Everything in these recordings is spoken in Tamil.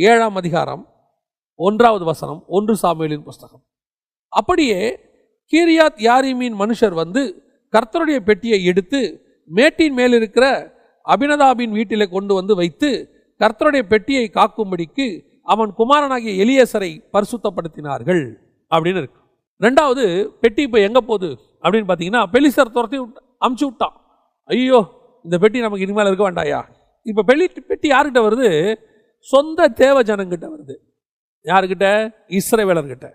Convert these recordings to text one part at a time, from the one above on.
7ஆம் அதிகாரம் 1வது வசனம், 1 சாமுவேலின் புஸ்தகம். அப்படியே கீரியாத் யாரீமின் மனுஷர் வந்து கர்த்தருடைய பெட்டியை எடுத்து மேட்டின் மேல் இருக்கிற அபினதாபின் வீட்டிலே கொண்டு வந்து வைத்து கர்த்தருடைய பெட்டியை காக்கும்படிக்கு அவன் குமாரனாகிய எலியேசரை பரிசுத்தப்படுத்தினார்கள் அப்படின்னு இருக்கு. 2வது பெட்டி இப்போ எங்கே போகுது அப்படின்னு பார்த்தீங்கன்னா, பெலிஸ்தர் துரத்தி அமுச்சு விட்டான். ஐயோ, இந்த பெட்டி நமக்கு இனிமேல் இருக்க வேண்டாயா. இப்போ பெட்டி யார்கிட்ட வருது? சொந்த தேவ ஜனங்கிட்ட வருது. யாருக்கிட்ட? இஸ்ரவேலர்கிட்ட.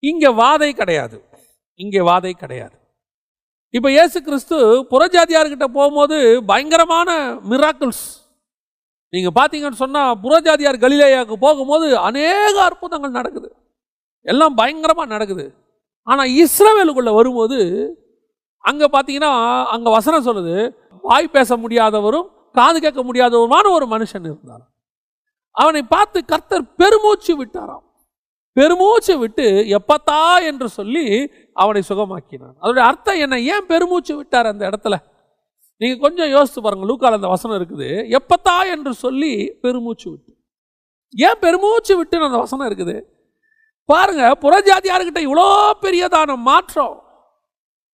இங்கே வாதை கிடையாது, இங்கே வாதை கிடையாது. இப்போ இயேசு கிறிஸ்து புறஜாதியார்கிட்ட போகும்போது பயங்கரமான மிராக்கிள்ஸ் நீங்கள் பார்த்தீங்கன்னு சொன்னால், புறஜாதியார் கலிலேயாவுக்கு போகும்போது அநேக அற்புதங்கள் நடக்குது, எல்லாம் பயங்கரமாக நடக்குது. ஆனால் இஸ்ரவேலுக்குள்ளே வரும்போது அங்கே பார்த்தீங்கன்னா, அங்கே வசனம் சொல்லுது, வாய் பேச முடியாதவரும் காது கேட்க முடியாதவருமான ஒரு மனுஷன் இருந்தார். அவனை பார்த்து கர்த்தர் பெருமூச்சு விட்டாராம். பெருமூச்சு விட்டு எப்பத்தா என்று சொல்லி அவனை சுகமாக்கினான். அதோடைய அர்த்தம் என்ன? ஏன் பெருமூச்சு விட்டார் அந்த இடத்துல? நீங்க கொஞ்சம் யோசித்து பாருங்க. லூக்கால அந்த வசனம் இருக்குது, எப்பத்தா என்று சொல்லி பெருமூச்சு விட்டு. ஏன் பெருமூச்சு விட்டு அந்த வசனம் இருக்குது பாருங்க. புறஜாதியார்கிட்ட இவ்வளோ பெரியதான மாற்றம்.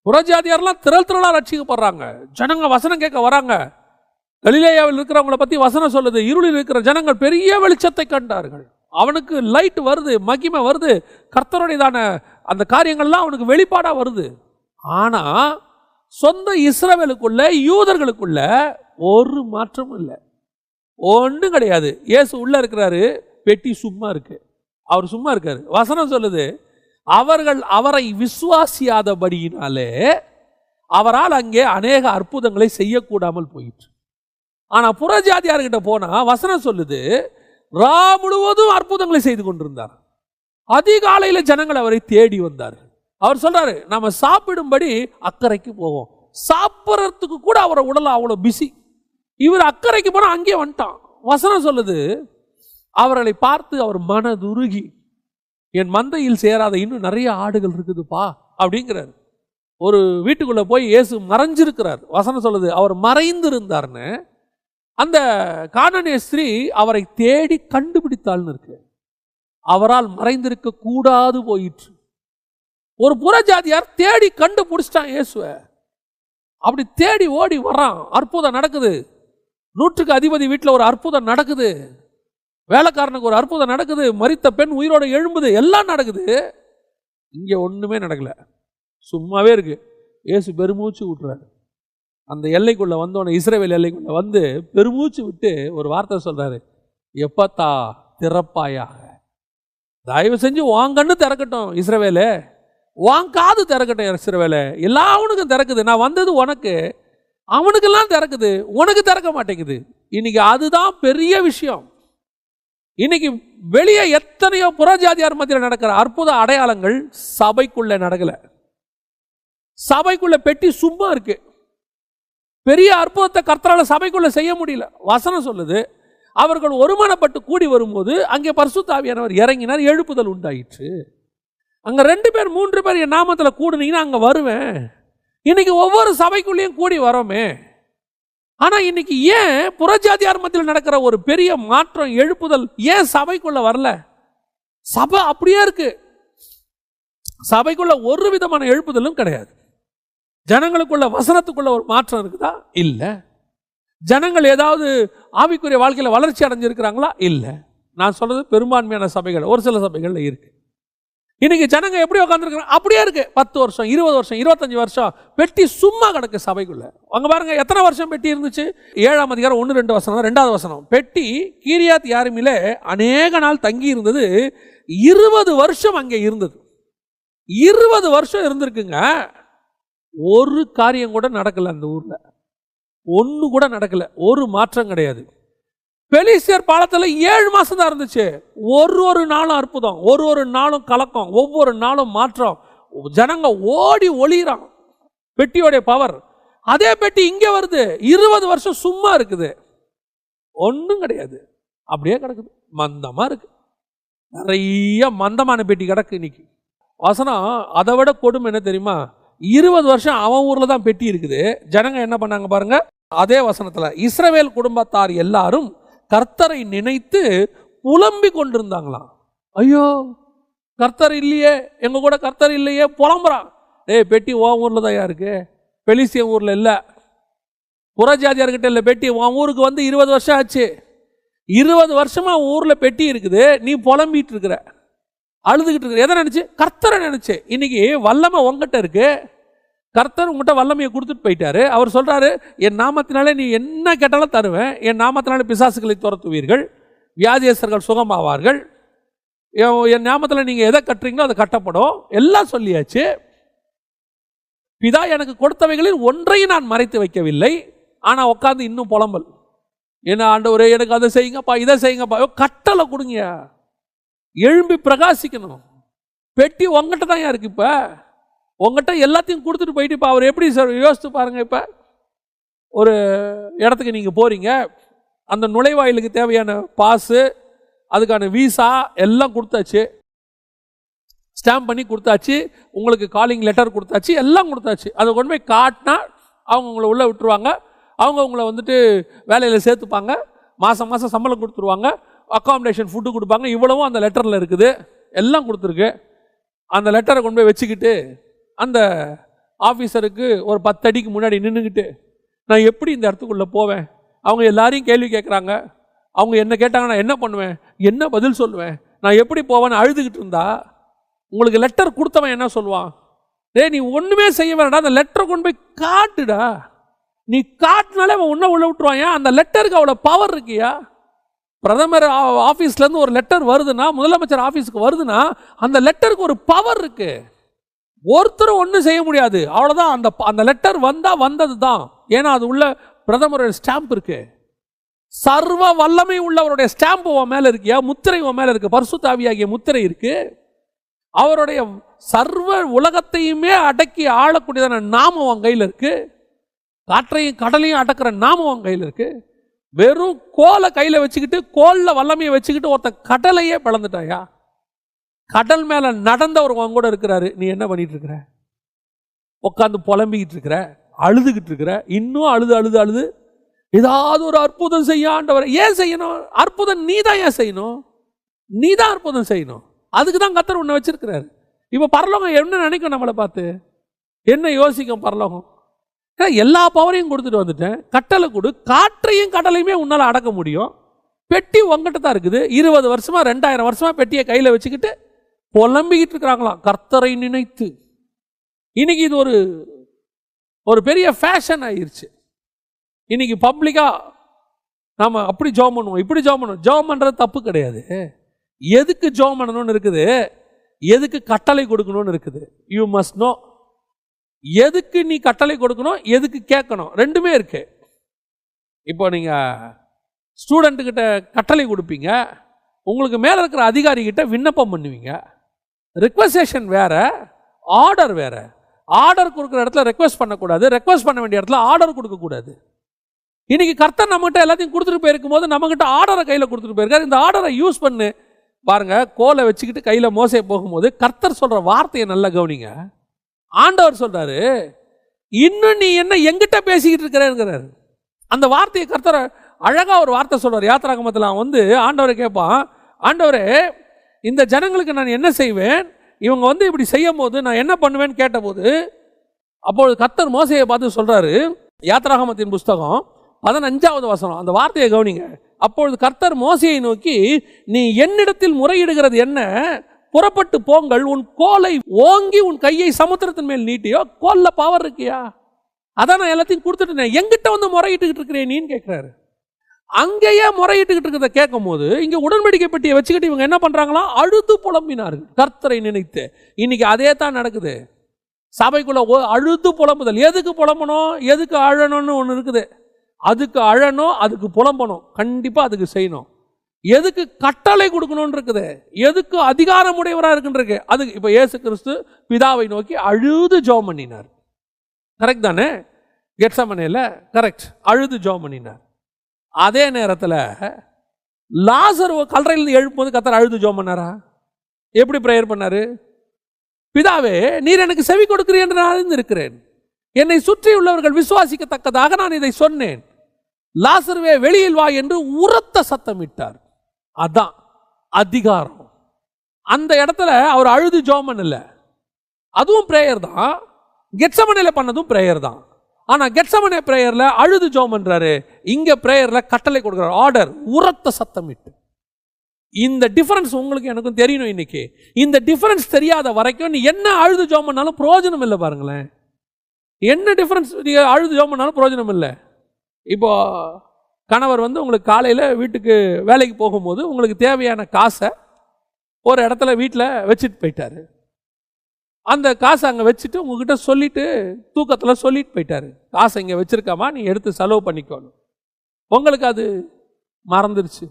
புறஜாதியார்லாம் திரளாக ரட்சிக்கப்படுறாங்க. ஜனங்க வசனம் கேட்க வராங்க. கலிலேயாவில் இருக்கிறவங்களை பற்றி வசனம் சொல்லுது, இருளில் இருக்கிற ஜனங்கள் பெரிய வெளிச்சத்தை கண்டார்கள். அவனுக்கு லைட் வருது, மகிமை வருது, கர்த்தருடையதான அந்த காரியங்கள்லாம் அவனுக்கு வெளிப்பாடாக வருது. ஆனால் சொந்த இஸ்ரவேலுக்குள்ள, யூதர்களுக்குள்ள ஒரு மாற்றமும் இல்லை, ஒன்றும் கிடையாது. இயேசு உள்ள இருக்கிறாரு, பெட்டி சும்மா இருக்கு, அவர் சும்மா இருக்காரு. வசனம் சொல்லுது, அவர்கள் அவரை விசுவாசியாதபடியினாலே அவரால் அங்கே அநேக அற்புதங்களை செய்யக்கூடாமல் போயிற்று. ஆனால் புறஜாதியார்கிட்ட போனால் வசனம் சொல்லுது, ரா முழுவதும் அற்புதங்களை செய்து கொண்டிருந்தார். அதிகாலையில் ஜனங்கள் அவரை தேடி வந்தார்கள். அவர் சொல்றாரு, நம்ம சாப்பிடும்படி அக்கறைக்கு போவோம். சாப்பிட்றதுக்கு கூட அவரை உடல அவ்வளோ பிஸி. இவர் அக்கறைக்கு போனால் அங்கேயே வந்துட்டான். வசனம் சொல்லுது, அவர்களை பார்த்து அவர் மனதுருகி, என் மந்தையில் சேராத இன்னும் நிறைய ஆடுகள் இருக்குதுப்பா அப்படிங்கிறார். ஒரு வீட்டுக்குள்ள போய் இயேசு மறைஞ்சிருக்கிறார். வசனம் சொல்லுது, அவர் மறைந்திருந்தார்னு. அந்த கானானிய ஸ்திரீ அவரை தேடி கண்டுபிடித்தாள்னு இருக்கு. அவரால் மறைந்திருக்க கூடாது போயிற்று. ஒரு புறஜாதியார் தேடி கண்டுபிடிச்சிட்டான் இயேசுவை. அப்படி தேடி ஓடி வரான். அற்புதம் நடக்குது. 100க்கு அதிபதி வீட்டில் ஒரு அற்புதம் நடக்குது. வேலைக்காரனுக்கு ஒரு அற்புதம் நடக்குது. மரித்த பெண் உயிரோட எழும்புது. எல்லாம் நடக்குது. இங்கே ஒன்றுமே நடக்கல, சும்மாவே இருக்கு. இயேசு பெருமூச்சு விட்டுறாரு. அந்த எல்லைக்குள்ளே வந்தோடனே, இஸ்ரவேல் எல்லைக்குள்ளே வந்து பெருமூச்சு விட்டு ஒரு வார்த்தை சொல்கிறாரு, எப்பத்தா திறப்பாயாக. தயவு செஞ்சு வாங்கன்னு திறக்கட்டும் இஸ்ரவேலே, வாங்க காது திறக்கட்டும் இஸ்ரவேலே. எல்லாவனுக்கும் திறக்குது. நான் வந்தது உனக்கு, அவனுக்கெல்லாம் திறக்குது, உனக்கு திறக்க மாட்டேங்குது. இன்னைக்கு அதுதான் பெரிய விஷயம். இன்னைக்கு வெளியே எத்தனையோ புறஜாதியார் மத்தியில் நடக்கிற அற்புத அடையாளங்கள் சபைக்குள்ளே நடக்கல. சபைக்குள்ள பெட்டி சும்மா இருக்கு. பெரிய அற்புதத்தை கர்த்தரால சபைக்குள்ள செய்ய முடியல. வசனம் சொல்லுது, அவர்கள் ஒருமனப்பட்டு கூடி வரும்போது அங்கே பரிசுத்த ஆவியானவர் இறங்கினார், எழுப்புதல் உண்டாயிற்று. அங்க 2 பேர் 3 பேர் என் நாமத்தில் கூடுனீங்கன்னா அங்க வருவேன். இன்னைக்கு ஒவ்வொரு சபைக்குள்ளேயும் கூடி வரோமே. ஆனா இன்னைக்கு ஏன் புறஜாதியார் மத்தியில் நடக்கிற ஒரு பெரிய மாற்றம், எழுப்புதல் ஏன் சபைக்குள்ள வரல? சபை அப்படியே இருக்கு. சபைக்குள்ள ஒரு விதமான எழுப்புதலும் கிடையாது. ஜனங்களுக்குள்ள வசனத்துக்குள்ள ஒரு மாற்றம் இருக்குதா? இல்லை. ஜனங்கள் ஏதாவது ஆவிக்குரிய வாழ்க்கையில் வளர்ச்சி அடைஞ்சிருக்கிறாங்களா? இல்லை. நான் சொல்றது பெரும்பான்மையான சபைகள், ஒரு சில சபைகள்ல இருக்கு. இன்னைக்கு ஜனங்க எப்படி உட்காந்துருக்காங்க? அப்படியே இருக்கு. 10 வருஷம் 20 வருஷம் 25 வருஷம் பெட்டி சும்மா கிடக்கு சபைக்குள்ள. அங்க பாருங்க, எத்தனை வருஷம் பெட்டி இருந்துச்சு? 7ஆம் அதிகாரம் 1-2 வசனம், 2வது வசனம். பெட்டி கீரியாத் யாரீமிலே அநேக நாள் தங்கி இருந்தது. 20 வருஷம் அங்கே இருந்தது. 20 வருஷம் இருந்திருக்குங்க. ஒரு காரியம் கூட நடக்கல அந்த ஊர்ல. ஒன்று கூட நடக்கல. ஒரு மாற்றம் கிடையாது. பெலிஸ்தர் பாலத்தில் 7 மாசம் தான் இருந்துச்சு. ஒரு நாளும் அற்புதம், ஒரு நாளும் கலக்கம், ஒவ்வொரு நாளும் மாற்றம். ஜனங்க ஓடி ஒளிறான். பெட்டியோடைய பவர். அதே பெட்டி இங்கே வருது. 20 வருஷம் சும்மா இருக்குது, ஒன்றும் கிடையாது, அப்படியே கிடக்குது. மந்தமா இருக்கு. நிறைய மந்தமான பெட்டி கிடக்கு இன்னைக்கு. வசனம் அதை விட கொடுமை என்ன தெரியுமா? 20 வருஷம் அவன் ஊர்ல தான் பெட்டி இருக்குது. ஜனங்க என்ன பண்ணாங்க பாருங்க. அதே வசனத்துல, இஸ்ரவேல் குடும்பத்தார் எல்லாரும் கர்த்தரை நினைத்து புலம்பி கொண்டிருந்தாங்களாம். ஐயோ கர்த்தர் இல்லையே, எங்க கூட கர்த்தர் இல்லையே, புலம்புறான். பெட்டி உன் ஊர்ல தான் இருக்கு, பெலிஸ்தியன் ஊர்ல இல்ல, புறஜாதியார்கிட்ட இல்லை பெட்டி. உன் ஊருக்கு வந்து 20 வருஷம் ஆச்சு, 20 வருஷமா ஊர்ல பெட்டி இருக்குது, நீ புலம்பிட்டு இருக்கிற, அழுதுகிட்டு இருக்கிற. எதை நினைச்சு? கர்த்தரை நினைச்சு. இன்னைக்கு வல்லமை உங்ககிட்ட இருக்கு, கர்த்தர் உங்ககிட்ட வல்லமையை கொடுத்துட்டு போயிட்டாரு. அவர் சொல்றாரு, என் நாமத்தினாலே நீ என்ன கேட்டாலும் தருவேன், என் நாமத்தினாலே பிசாசுகளை துரத்துவீர்கள், வியாதியஸ்தர்கள் சுகமாவார்கள், என் நாமத்தில் நீங்க எதை கட்டுறீங்களோ அதை கட்டப்படும், எல்லாம் சொல்லியாச்சு. பிதா எனக்கு கொடுத்தவைகளில் ஒன்றையும் நான் மறைத்து வைக்கவில்லை. ஆனா உட்காந்து இன்னும் புலம்பல். என்ன ஆண்டவரே எனக்கு அதை செய்யுங்கப்பா, இதை செய்யுங்கப்பா. கட்டளை கொடுங்க, எழும்பி பிரகாசிக்கணும். பெட்டி உங்ககிட்ட தான் இருக்கு. இப்ப உங்ககிட்ட எல்லாத்தையும் கொடுத்துட்டு போயிட்டு இப்போ அவர் எப்படி சார் யோசித்து பாருங்க. இப்போ ஒரு இடத்துக்கு நீங்கள் போகிறீங்க, அந்த நுழைவாயிலுக்கு தேவையான பாஸு, அதுக்கான வீசா எல்லாம் கொடுத்தாச்சு, ஸ்டாம்ப் பண்ணி கொடுத்தாச்சு, உங்களுக்கு காலிங் லெட்டர் கொடுத்தாச்சு, எல்லாம் கொடுத்தாச்சு. அதை கொண்டு போய் காட்டினா அவங்க உங்களை உள்ளே விட்டுருவாங்க. அவங்க உங்களை வந்துட்டு வேலையில் சேர்த்துப்பாங்க, மாதம் மாதம் சம்பளம் கொடுத்துருவாங்க, அக்காமடேஷன் ஃபுட்டு கொடுப்பாங்க. இவ்வளவும் அந்த லெட்டரில் இருக்குது, எல்லாம் கொடுத்துருக்கு. அந்த லெட்டரை கொண்டு போய் வச்சுக்கிட்டு அந்த ஆஃபீஸருக்கு ஒரு 10 அடிக்கு முன்னாடி நின்றுக்கிட்டு நான் எப்படி இந்த இடத்துக்குள்ளே போவேன்? அவங்க எல்லாரையும் கேள்வி கேட்குறாங்க. அவங்க என்ன கேட்டாங்க, நான் என்ன பண்ணுவேன், என்ன பதில் சொல்லுவேன், நான் எப்படி போவேன்னு அழுதுகிட்டு இருந்தா உங்களுக்கு லெட்டர் கொடுத்தவன் என்ன சொல்லுவான்? நீ ஒன்றுமே செய்ய வேண்டாம், அந்த லெட்டரை கொண்டு போய் காட்டுடா. நீ காட்டினாலே அவன் உன்ன உள்ள விட்டுருவான். ஏன்? அந்த லெட்டருக்கு அவ்வளோ பவர் இருக்கியா? பிரதமர் ஆஃபீஸ்லேருந்து ஒரு லெட்டர் வருதுன்னா, முதலமைச்சர் ஆஃபீஸுக்கு வருதுன்னா, அந்த லெட்டருக்கு ஒரு பவர் இருக்கு. ஒருத்தரும் ஒன்றும் செய்ய முடியாது, அவ்வளோதான். அந்த லெட்டர் வந்தால் வந்தது தான். ஏன்னா அது உள்ள பிரதமருடைய ஸ்டாம்ப் இருக்கு, சர்வ வல்லமை உள்ளவருடைய ஸ்டாம்ப் உன் மேலே இருக்கியா, முத்திரை உன் மேலே இருக்கு, பரிசுத்த ஆவியாகிய முத்திரை இருக்கு. அவருடைய சர்வ உலகத்தையுமே அடக்கி ஆளக்கூடியதான நாமம் உன் கையில் இருக்கு. காற்றையும் கடலையும் அடக்கிற நாமம் உன் கையில் இருக்கு. வெறும் கோலை கையில் வச்சுக்கிட்டு, கோலில் வல்லமையை வச்சுக்கிட்டு ஒருத்த கடலையே பிளந்துட்டாயா? கடல் மேல நடந்தவர் உன் கூட இருக்கிறாரு, நீ என்ன பண்ணிட்டு இருக்கிற? உட்காந்து புலம்பிக்கிட்டு இருக்கிற, அழுதுகிட்டு இருக்கிற. இன்னும் அழுது அழுது அழுது ஏதாவது ஒரு அற்புதம் செய்ய ஆண்டவர். ஏன் செய்யணும் அற்புதம்? நீ தான் ஏன் செய்யணும்? நீ தான் அற்புதம் செய்யணும். அதுக்கு தான் கர்த்தர் உன்னை வச்சிருக்கிறாரு. இப்போ பரலோகம் என்ன நினைக்கும்? நம்மளை பார்த்து என்ன யோசிக்கும் பரலோகம்? எல்லா பவரையும் கொடுத்துட்டு வந்துட்டேன், கட்டளை கொடு, காற்றையும் கடலையுமே உன்னால் அடக்க முடியும். பெட்டி உங்ககிட்ட தான் இருக்குது. 20 வருஷமா 2000 வருஷமா பெட்டியை கையில் வச்சுக்கிட்டு புலம்பிக்கிட்டு இருக்கிறாங்களாம் கர்த்தரை நினைத்து. இன்னைக்கு இது ஒரு பெரிய ஃபேஷன் ஆயிருச்சு. இன்னைக்கு பப்ளிக்கா நாம அப்படி ஜெபம் பண்ணுவோம், இப்படி ஜெபம் பண்ணுவோம். ஜெபம் பண்றது தப்பு கிடையாது. எதுக்கு ஜெபம் பண்ணணும்னு இருக்குது, எதுக்கு கட்டளை கொடுக்கணும்னு இருக்குது. You must know. எதுக்கு நீ கட்டளை கொடுக்கணும், எதுக்கு கேட்கணும், ரெண்டுமே இருக்கு. இப்போ நீங்க ஸ்டூடெண்ட் கிட்ட கட்டளை கொடுப்பீங்க, உங்களுக்கு மேல இருக்கிற அதிகாரி கிட்ட விண்ணப்பம் பண்ணுவீங்க. ரிக்வெஸ்டேஷன் வேற, ஆர்டர் வேற. ஆர்டர் கொடுக்குற இடத்துல ரெக்வெஸ்ட் பண்ணக்கூடாது, ரெக்வெஸ்ட் பண்ண வேண்டிய இடத்துல ஆர்டர் கொடுக்கக்கூடாது. இன்னைக்கு கர்த்தர் நம்மகிட்ட எல்லாத்தையும் கொடுத்துட்டு போயிருக்கும் போது நம்மகிட்ட ஆர்டரை கையில் கொடுத்துட்டு போயிருக்காரு. இந்த ஆர்டரை யூஸ் பண்ணு. பாருங்க, கோலை வச்சுக்கிட்டு கையில் மோசே போகும்போது கர்த்தர் சொல்ற வார்த்தையை நல்லா கவனிங்க. ஆண்டவர் சொல்றாரு, இன்னும் நீ என்ன எங்கிட்ட பேசிக்கிட்டு இருக்கிறேங்கிறாரு. அந்த வார்த்தையை கர்த்தர் அழகா ஒரு வார்த்தை சொல்றார். யாத்திராகமத்தில் வந்து ஆண்டவரை கேட்பான், ஆண்டவரே இந்த ஜனங்களுக்கு நான் என்ன செய்வேன், இவங்க வந்து இப்படி செய்யும் போது நான் என்ன பண்ணுவேன்னு கேட்டபோது, அப்பொழுது கர்த்தர் மோசையை பார்த்து சொல்றாரு. யாத்திராகமத்தின் புஸ்தகம் 15வது வசனம், அந்த வார்த்தையை கவனிங்க. அப்பொழுது கர்த்தர் மோசையை நோக்கி, நீ என்னிடத்தில் முறையிடுகிறது என்ன, புறப்பட்டு போங்கள், உன் கோலை ஓங்கி உன் கையை சமுத்திரத்தின் மேல் நீட்டியோ. கோல்ல பவர் இருக்கியா? அதான் நான் எல்லாத்தையும் கொடுத்துட்டேன், எங்கிட்ட வந்து முறையிட்டுக்கிட்டு இருக்கிறேன் நீன்னு கேட்கிறாரு. அங்கேயே முறையிட்டுக்கிட்டு இருக்கிறத கேட்கும் போது இங்க உடன்படிக்கை பெட்டியை வச்சுக்கிட்டு இவங்க என்ன பண்றாங்களா, அழுது புலம்பினார்கள் கர்த்தரை நினைத்து. இன்னைக்கு அதே தான் நடக்குது சபைக்குள்ள. அழுது புலம்புதல். எதுக்கு புலம்பணும், எதுக்கு அழணும்னு ஒன்று இருக்குது. அதுக்கு அழணும், அதுக்கு புலம்பணும், கண்டிப்பா அதுக்கு செய்யணும். எதுக்கு கட்டளை கொடுக்கணும்னு இருக்குது, எதுக்கு அதிகாரமுடையவராக இருக்குன்றிருக்கு. அதுக்கு இப்போ இயேசு கிறிஸ்து பிதாவை நோக்கி அழுது ஜெபம் பண்ணினார். கரெக்ட் தானே? கெத்சமனேல கரெக்ட், அழுது ஜெபம் பண்ணினார். அதே நேரத்தில் லாசர் கல்லறையிலிருந்து எழுப்பும்போது கர்த்தர் அழுது ஜெபம் பண்ணாரா? எப்படி பிரேயர் பண்ணாரு? பிதாவே நீர் எனக்கு செவி கொடுக்கிறீர் என்று நான் அறிந்திருக்கிறேன், என்னை சுற்றி உள்ளவர்கள் விசுவாசிக்கத்தக்கதாக நான் இதை சொன்னேன். லாசருவே வெளியில் வா என்று உரத்த சத்தமிட்டார். அதான் அதிகாரம். அந்த இடத்துல அவர் அழுது ஜெபம் பண்ணல, அதுவும் பிரேயர் தான். கெத்செமனேல பண்ணதும் பிரேயர் தான். ஆனா கெத்செமனே பிரேயர்ல அழுது ஜெபம் பண்றாரு, இங்க பிரேயர்ல கட்டளை கொடுக்கிறார், ஆர்டர், உரத்த சத்தமிட்டு. இந்த டிஃபரன்ஸ் உங்களுக்கு எனக்கும் தெரியணும். இன்னைக்கு இந்த டிஃபரன்ஸ் தெரியாத வரைக்கும் நீ என்ன அழுது ஜெபம் பண்ணாலும் பிரயோஜனம் இல்லை. பாருங்களேன், என்ன டிஃபரன்ஸ், நீங்க அழுது ஜெபம் பண்ணாலும் பிரயோஜனம் இல்லை. இப்போ கணவர் உங்களுக்கு காலையில் வீட்டுக்கு வேலைக்கு போகும்போது உங்களுக்கு தேவையான காசை ஒரு இடத்துல வீட்டில் வச்சுட்டு போயிட்டாரு. அந்த காசை அங்கே வச்சுட்டு உங்ககிட்ட சொல்லிட்டு தூக்கத்தில் சொல்லிட்டு போயிட்டாரு, காசை இங்கே வச்சிருக்காமா, நீ எடுத்து செலவு பண்ணிக்கணும். உங்களுக்கு அது மறந்துருச்சு,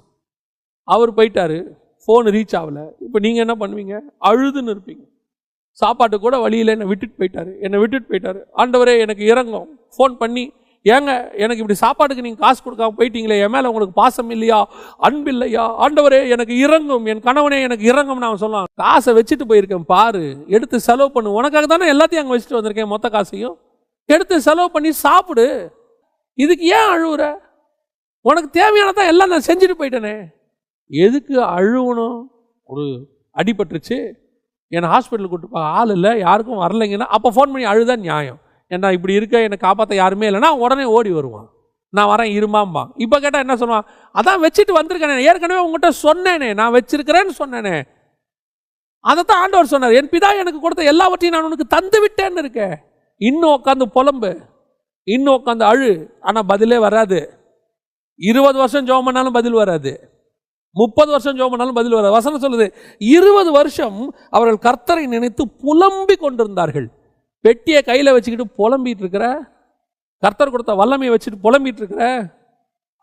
அவர் போயிட்டாரு, ஃபோன் ரீச் ஆகலை. இப்போ நீங்கள் என்ன பண்ணுவீங்க? அழுதுன்னு இருப்பீங்க. சாப்பாட்டு கூட வழியில் என்னை விட்டுட்டு போயிட்டாரு, ஆண்டவரே எனக்கு இறங்கும். ஃபோன் பண்ணி, ஏங்க எனக்கு இப்படி சாப்பாட்டுக்கு நீங்கள் காசு கொடுக்காம போயிட்டீங்களே, என் மேலே உங்களுக்கு பாசம் இல்லையா, அன்பு இல்லையா, ஆண்டவரே எனக்கு இறங்கும், என் கணவனே எனக்கு இறங்கும். நான் சொல்லலாம், காசை வச்சுட்டு போயிருக்கேன் பாரு, எடுத்து செலவு பண்ணு. உனக்காக தானே எல்லாத்தையும் அங்கே வச்சுட்டு வந்திருக்கேன், மொத்த காசையும் எடுத்து செலவு பண்ணி சாப்பிடு. இதுக்கு ஏன் அழுவுற? உனக்கு தேவையானதான் எல்லாம் நான் செஞ்சுட்டு போயிட்டேனே, எதுக்கு அழுவணும்? ஒரு அடிபட்டுருச்சு, என்னை ஹாஸ்பிட்டலுக்கு கூப்பிட்டு ஆள் இல்லை, யாருக்கும் வரலைங்கன்னா அப்போ ஃபோன் பண்ணி அழுதான் நியாயம். ஏன்னா இப்படி இருக்க என்னை காப்பாற்ற யாருமே இல்லைன்னா உடனே ஓடி வருவான், நான் வரேன் இருமாம்பான். இப்போ கேட்டால் என்ன சொல்லுவான்? அதான் வச்சுட்டு வந்திருக்கேனே, ஏற்கனவே உங்கள்கிட்ட சொன்னேனே, நான் வச்சிருக்கிறேன்னு சொன்னேனே. அதைத்தான் ஆண்டவர் சொன்னார், என் பிதா எனக்கு கொடுத்த எல்லாவற்றையும் நான் உனக்கு தந்து விட்டேன்னு இருக்கேன். இன்னும் உட்காந்து புலம்பு, இன்னும் உட்காந்து அழு, ஆனால் பதிலே வராது. 20 வருஷம் ஜெபம் பண்ணாலும் பதில் வராது, 30 வருஷம் ஜெபம் பண்ணாலும் பதில் வராது. வசனம் சொல்லுது, 20 வருஷம் அவர்கள் கர்த்தரை நினைத்து புலம்பி கொண்டிருந்தார்கள். பெட்டியை கையில் வச்சுக்கிட்டு புலம்பிட்டு இருக்கிற, கர்த்தர் கொடுத்த வல்லமையை வச்சுட்டு புலம்பிட்டு இருக்கிற,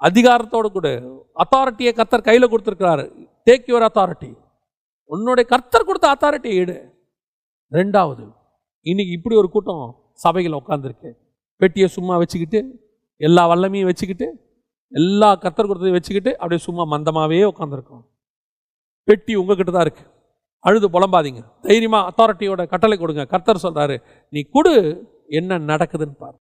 அதிகாரத்தோடு கூட அத்தாரிட்டியை கர்த்தர் கையில் கொடுத்துருக்கிறாரு. டேக் யுவர் அத்தாரிட்டி, உன்னுடைய கர்த்தர் கொடுத்த அத்தாரிட்டியை எடு. ரெண்டாவது, இன்னைக்கு இப்படி ஒரு கூட்டம் சபையில் உட்காந்துருக்கு, பெட்டியை சும்மா வச்சுக்கிட்டு, எல்லா வல்லமையும் வச்சுக்கிட்டு, எல்லா கர்த்தர் கொடுத்ததையும் வச்சுக்கிட்டு அப்படியே சும்மா மந்தமாகவே உட்காந்துருக்கோம். பெட்டி உங்ககிட்ட தான் இருக்கு, அழுது புலம்பாதீங்க, தைரியமா அத்தாரிட்டியோட கட்டளை கொடுங்க. கர்த்தர் சொல்றாரு, நீ கொடு, என்ன நடக்குதுன்னு பாரு.